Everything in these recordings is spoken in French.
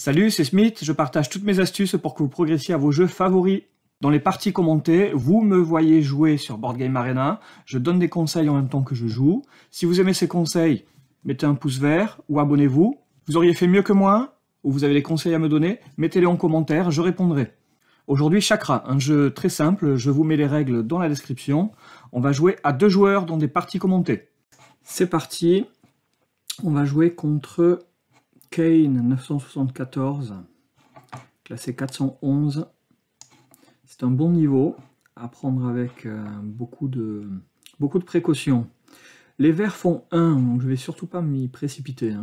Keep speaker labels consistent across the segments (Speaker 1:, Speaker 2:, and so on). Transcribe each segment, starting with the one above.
Speaker 1: Salut, c'est Smith, je partage toutes mes astuces pour que vous progressiez à vos jeux favoris. Dans les parties commentées, vous me voyez jouer sur Board Game Arena, je donne des conseils en même temps que je joue. Si vous aimez ces conseils, mettez un pouce vert ou abonnez-vous. Vous auriez fait mieux que moi, ou vous avez des conseils à me donner, mettez-les en commentaire, je répondrai. Aujourd'hui, Chakra, un jeu très simple, je vous mets les règles dans la description. On va jouer à 2 joueurs dans des parties commentées. C'est parti, on va jouer contre Kane 974, classé 411. C'est un bon niveau à prendre avec beaucoup de précautions. Les verts font 1, donc je vais surtout pas m'y précipiter.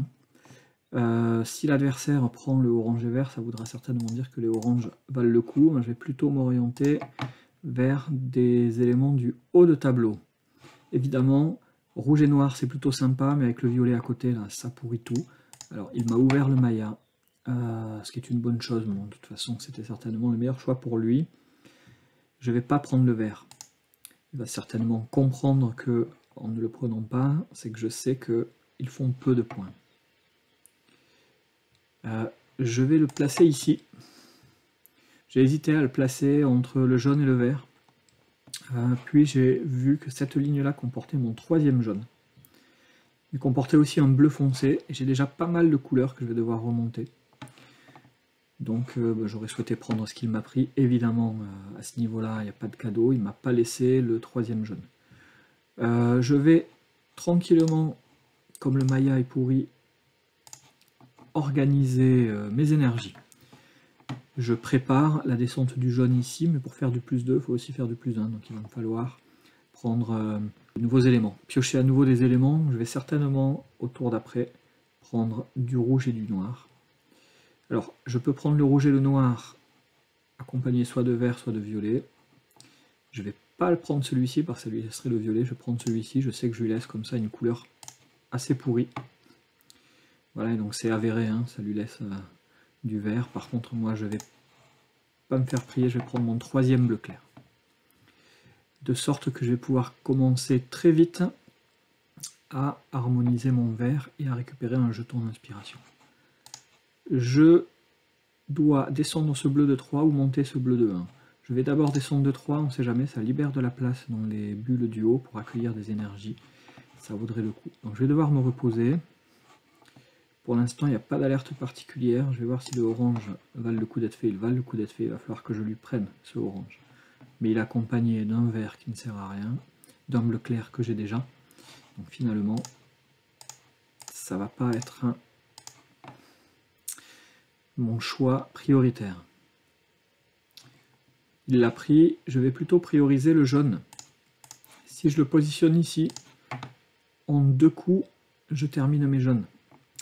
Speaker 1: Si l'adversaire prend le orange et vert, ça voudra certainement dire que les oranges valent le coup. Moi, je vais plutôt m'orienter vers des éléments du haut de tableau. Évidemment, rouge et noir c'est plutôt sympa, mais avec le violet à côté, là, ça pourrit tout. Alors, il m'a ouvert le Maya, ce qui est une bonne chose. Bon, de toute façon, c'était certainement le meilleur choix pour lui. Je ne vais pas prendre le vert. Il va certainement comprendre que, en ne le prenant pas, c'est que je sais qu'ils font peu de points. Je vais le placer ici. J'ai hésité à le placer entre le jaune et le vert. Puis j'ai vu que cette ligne-là comportait mon 3e jaune. Il comportait aussi un bleu foncé, et j'ai déjà pas mal de couleurs que je vais devoir remonter. Donc j'aurais souhaité prendre ce qu'il m'a pris. Évidemment, à ce niveau-là, il n'y a pas de cadeau, il ne m'a pas laissé le 3e jaune. Je vais tranquillement, comme le Maya est pourri, organiser mes énergies. Je prépare la descente du jaune ici, mais pour faire du plus 2, il faut aussi faire du plus 1, donc il va me falloir prendre de nouveaux éléments. Piocher à nouveau des éléments, je vais certainement, au tour d'après, prendre du rouge et du noir. Alors, je peux prendre le rouge et le noir, accompagné soit de vert, soit de violet. Je ne vais pas le prendre celui-ci, parce que ça lui laisserait le violet. Je vais prendre celui-ci, je sais que je lui laisse comme ça une couleur assez pourrie. Voilà, donc c'est avéré, hein, ça lui laisse du vert. Par contre, moi, je ne vais pas me faire prier, je vais prendre mon 3e bleu clair. De sorte que je vais pouvoir commencer très vite à harmoniser mon vert et à récupérer un jeton d'inspiration. Je dois descendre ce bleu de 3 ou monter ce bleu de 1. Je vais d'abord descendre de 3, on ne sait jamais, ça libère de la place dans les bulles du haut pour accueillir des énergies. Ça vaudrait le coup. Donc je vais devoir me reposer. Pour l'instant, il n'y a pas d'alerte particulière. Je vais voir si le orange valent le coup d'être fait. Il valent le coup d'être fait. Il va falloir que je lui prenne ce orange. Mais il est accompagné d'un vert qui ne sert à rien, d'un bleu clair que j'ai déjà. Donc finalement, ça ne va pas être mon choix prioritaire. Il l'a pris, je vais plutôt prioriser le jaune. Si je le positionne ici, en 2 coups, je termine mes jaunes.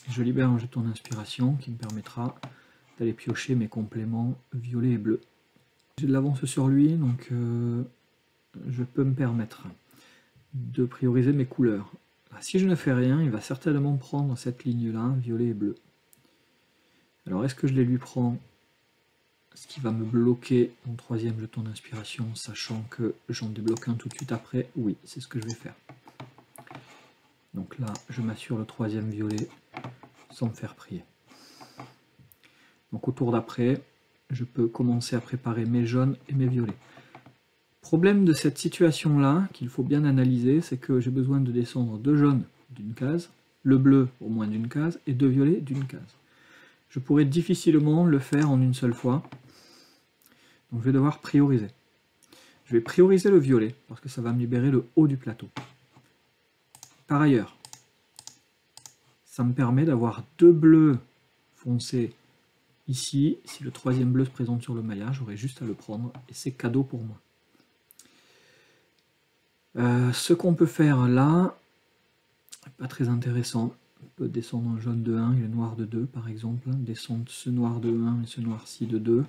Speaker 1: Je libère un jeton d'inspiration qui me permettra d'aller piocher mes compléments violet et bleu. J'ai de l'avance sur lui, donc je peux me permettre de prioriser mes couleurs. Si je ne fais rien, il va certainement prendre cette ligne-là, violet et bleu. Alors est-ce que je les lui prends, ce qui va me bloquer mon 3e jeton d'inspiration, sachant que j'en débloque un tout de suite après? Oui, c'est ce que je vais faire. Donc là, je m'assure le 3e violet sans me faire prier. Donc au tour d'après, je peux commencer à préparer mes jaunes et mes violets. Problème de cette situation-là, qu'il faut bien analyser, c'est que j'ai besoin de descendre 2 jaunes d'une case, le bleu au moins d'une case, et 2 violets d'une case. Je pourrais difficilement le faire en une seule fois, donc je vais devoir prioriser. Je vais prioriser le violet, parce que ça va me libérer le haut du plateau. Par ailleurs, ça me permet d'avoir 2 bleus foncés ici. Si le 3e bleu se présente sur le Maya, j'aurai juste à le prendre, et c'est cadeau pour moi. Ce qu'on peut faire là, pas très intéressant. On peut descendre un jaune de 1 et le noir de 2 par exemple, descendre ce noir de 1 et ce noir-ci de 2,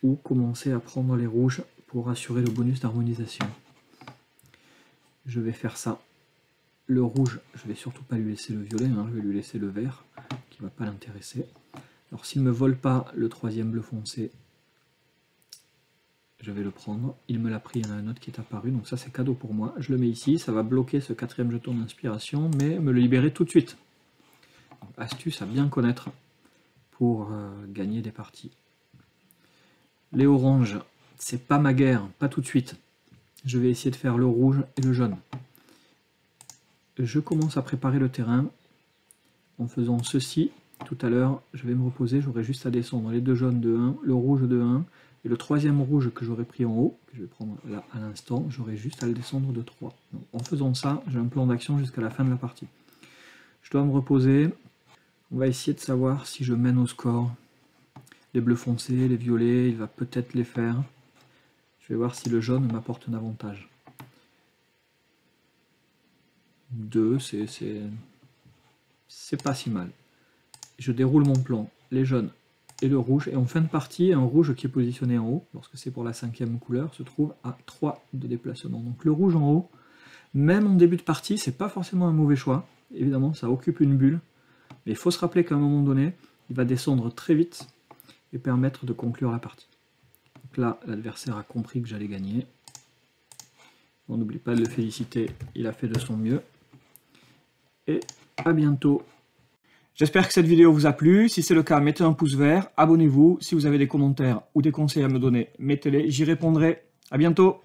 Speaker 1: ou commencer à prendre les rouges pour assurer le bonus d'harmonisation. Je vais faire ça. Le rouge, je vais surtout pas lui laisser le violet, hein, je vais lui laisser le vert, qui ne va pas l'intéresser. Alors s'il ne me vole pas le 3e bleu foncé, je vais le prendre. Il me l'a pris, il y en a un autre qui est apparu, donc ça c'est cadeau pour moi. Je le mets ici, ça va bloquer ce 4e jeton d'inspiration, mais me le libérer tout de suite. Donc, astuce à bien connaître. pour gagner des parties. Les oranges, c'est pas ma guerre, pas tout de suite. Je vais essayer de faire le rouge et le jaune. Je commence à préparer le terrain en faisant ceci. Tout à l'heure, je vais me reposer, j'aurai juste à descendre les deux jaunes de 1, le rouge de 1, et le troisième rouge que j'aurais pris en haut, que je vais prendre là à l'instant, j'aurai juste à le descendre de 3. Donc, en faisant ça, j'ai un plan d'action jusqu'à la fin de la partie. Je dois me reposer. On va essayer de savoir si je mène au score. Les bleus foncés, les violets, il va peut-être les faire. Je vais voir si le jaune m'apporte un avantage. 2, c'est pas si mal. Je déroule mon plan, les jaunes et le rouge, et en fin de partie, un rouge qui est positionné en haut, lorsque c'est pour la 5e couleur, se trouve à 3 de déplacement. Donc le rouge en haut, même en début de partie, c'est pas forcément un mauvais choix. Évidemment, ça occupe une bulle, mais il faut se rappeler qu'à un moment donné, il va descendre très vite et permettre de conclure la partie. Donc là, l'adversaire a compris que j'allais gagner. On n'oublie pas de le féliciter, il a fait de son mieux. Et à bientôt. J'espère que cette vidéo vous a plu. Si c'est le cas, mettez un pouce vert, abonnez-vous. Si vous avez des commentaires ou des conseils à me donner, mettez-les, j'y répondrai. À bientôt.